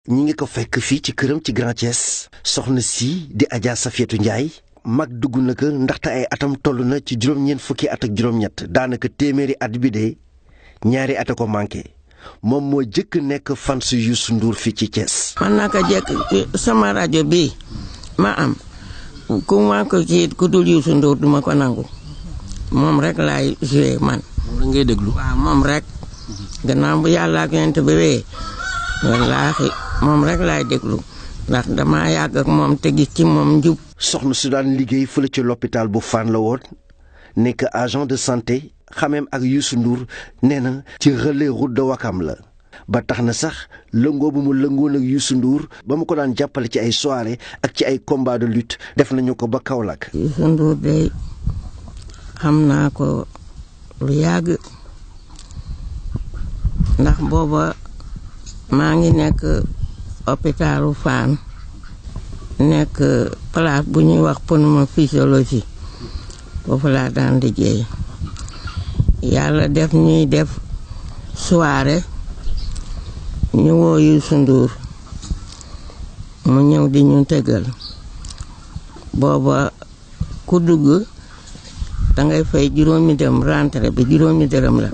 ñi ngi ko fekk fii ci këram ci Grand Thiès soxna si di Adja Safiatou Ndiaye mag dugg na ko ndaxte ay atam toll na ci juróom-ñeent fukki at ak juróom-ñett daanaka téeméeri at bi de ñaari at a ko manqué moom moo jëkk nekk fan su Youssou Ndour fii ci Thiès. man naka jekk sama rajo bi ma am ku ma ko kii ku dul Youssou Ndour duma ko nangu moom rek laay joué man. moom rek ngay déglu. waaw moom rek gannaaw bu yàlla ak yonent bi wee wallaahi moom rek laay déglu ndax dama yàgg ak moom te gis ci moom njub. soxna su daan liggéey fële ci l'hôpital bu Fann la woon nekk agent de santé xameem ak Youssou Ndour nee na ci relais route de Wakam la ba tax na sax lëngoo bu mu lëngoon ak Youssou Ndour ba mu ko daan jàppale ci ay soirée ak ci ay combat de lutte def nañu ko ba Kaolack. Youssou Ndour de xam naa ko lu yàgg ndax booba maa ngi nekk hôpitalu Fann nekk place bu ñuy wax pneumophysiologie foofu laa daan liggéey yàlla def ñuy def soirée ñu woo Youssou Ndour mu ñëw di ñu tëggal booba ku dugg dangay fay juróomi dërëm rentrée bi juróomi dërëm la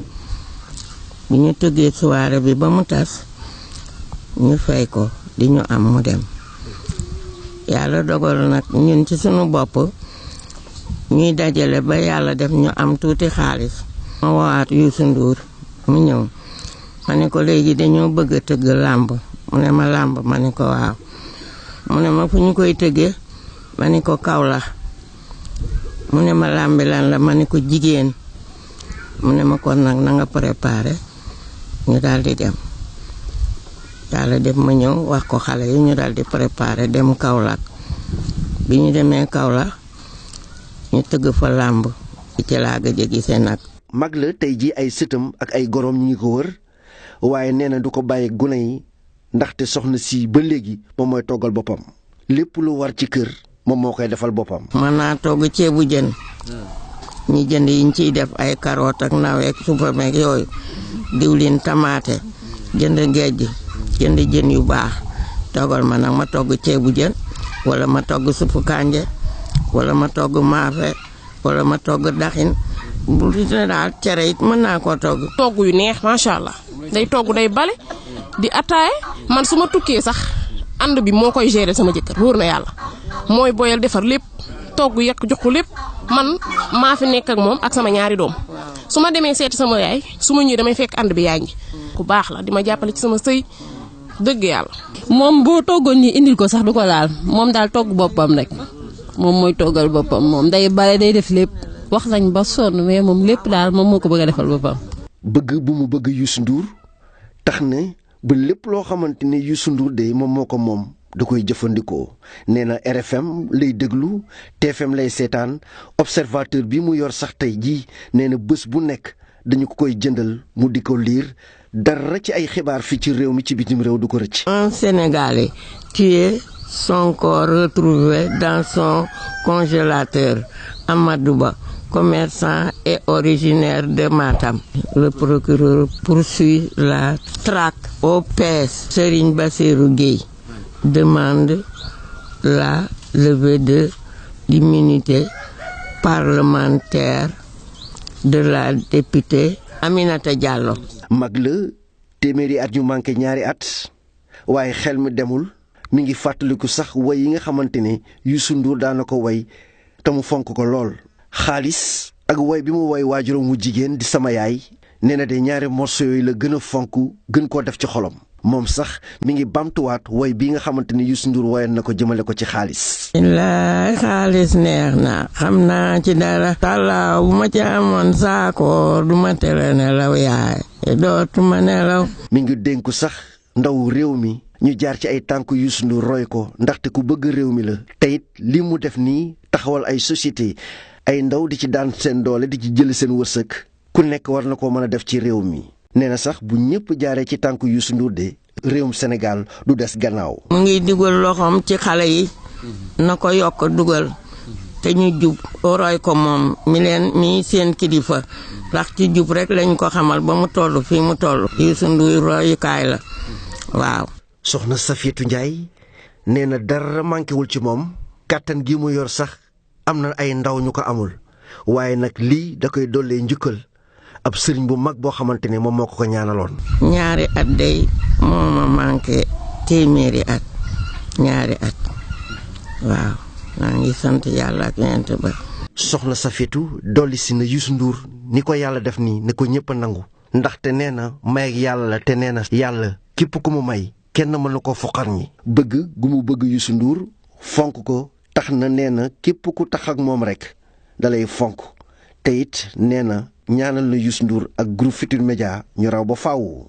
bi ñu tëggee soirée bi ba mu tas ñu fay ko di ñu am mu dem yàlla dogal nag ñun ci sunu bopp ñuy dajale ba yàlla def ñu am tuuti xaalis ma woowaat Youssou Ndour mu ñëw ma ne ko léegi dañoo bëgg a tëgg làmb mu ne ma làmb ma ne ko waaw mu ne ma fu ñu koy tëggee ma ne ko Kaolack mu ne ma làmbi lan la ma ne ko jigéen mu ne ma kon nag na nga préparé ñu daal di dem yàlla def ma ñëw wax ko xale yi ñu daal di préparé dem Kaolack bi ñu demee Kaolack ñu tëgg fa làmb ci laa gëj a gisee nag. mag la tey jii ay sëtam ak ay goroom ñu ngi ko wër waaye nee na du ko bàyyi gune yi ndaxte soxna si ba léegi moom mooy toggal boppam lépp lu war ci kër moom moo koy defal boppam. mën naa togg ceebu jën ñi jënd yi ñu ciy def ay carotte ak naweek supame ak yooyu diwlin tamaate jënd géej jënd jën yu baax toggal ma nag ma togg ceebu jën wala ma togg suppu kànja wala ma togg maafe wala ma togg daxin bu dee daal cere it mën naa koo togg. togg yu neex macha allah day togg day bale di attaaye man su ma tukkee sax ànd bi moo koy gérer sama jëkkër wóor na yàlla mooy boyal defar lépp togg yekk jox ko lépp man maa fi nekk ak moom ak sama ñaari doom su ma demee seeti sama yaay su ma ñëwee damay fekk ànd bi yaa ngi ku baax la di ma jàppale ci sama sëy dëgg yàlla. moom boo toggoon ñi indil ko sax du ko laal moom daal togg boppam rek moom mooy toggal boppam moom day bale day def lépp wax nañ ba sonn mais moom lépp daal moom moo ko bëgg a defal boppam. bëgg bu mu bëgg Youssou Ndour tax ne ba lépp loo xamante ne Youssou Ndour de moom moo ko moom da koy jëfandikoo nee na RFM lay déglu TFM lay seetaan observateur bi mu yor sax tey jii nee na bés bu nekk dañu ko koy jëndal mu di ko liir dara ci ay xibaar fii ci réew mi ci bitim réew du ko rëcc. Un Sénégalais tué, son corps retrouvé dans son congélateur. Amadou Ba, commerçant et originaire de Matam. Le procureur poursuit la traque au PS. Serigne Bassirou Gueye demande la levée de l'immunité parlementaire de la députée Aminata Diallo. mag la téeméeri at yu manqué ñaari at waaye xel mi demul mi ngi fàttaliku sax way yi nga xamante ne Youssou Ndour daana ko way te mu fonk ko lool. xaalis ak way bi mu way waajuram wu jigéen di sama yaay nee na de ñaari morceau yooyu la gën a fonk gën koo def ci xolam moom sax mi ngi bamtuwaat way bi nga xamante ne Youssou Ndour wayoon na ko jëmale ko ci xaalis. la xaalis neex na xam naa ci dara. tàllaaw bu ma ci amoon saako du ma tere nelaw yaay dootuma nelaw. mi ngi dénku sax ndaw réew mi ñu jaar ci ay tànk Youssou Ndour roy ko ndaxte ku bëgg réew mi la. te it li mu def nii taxawal ay société ay ndaw di ci daan seen doole di ci jël seen wërsëg ku nekk war na koo mën a def ci réew mi. nee na sax bu ñëpp jaaree ci tànk Youssou Ndour de réewum Sénégal du des gannaaw. mu ngi dugal loxoom ci xale yi na ko yokk dugal te ñu jub roy ko moom mi seen kilifa ndax ci jub rek lañ ko xamal ba mu toll fii mu toll. Youssou Ndour royukaay la waaw. soxna Safiatou Ndiaye nee na dara manquéwul ci moom kàttan gi mu yor sax am na ay ndaw ñu ko amul waaye nag lii da koy dollee njukkal ab sëriñ bu mag boo xamante ne moom moo ko ñaanaloon. 2 at day moo ma manqué téeméeri at 2 at waaw maa ngi sant yàlla ak yonent ba. soxna Safiatou dolli si na Youssou Ndour ni ko yàlla def nii ne ko ñëpp a nangu ndaxte nee na may ak yàlla la te nee na yàlla képp ku mu may kenn mën na ko foqar ñi. bëgg gu mu bëgg Youssou Ndour fonk ko tax na nee na képp ku tax ak moom rek dalay fonk te it nee na ñaanal na Youssou Ndour ak groupe Futurs Médias ñu raw ba faaw.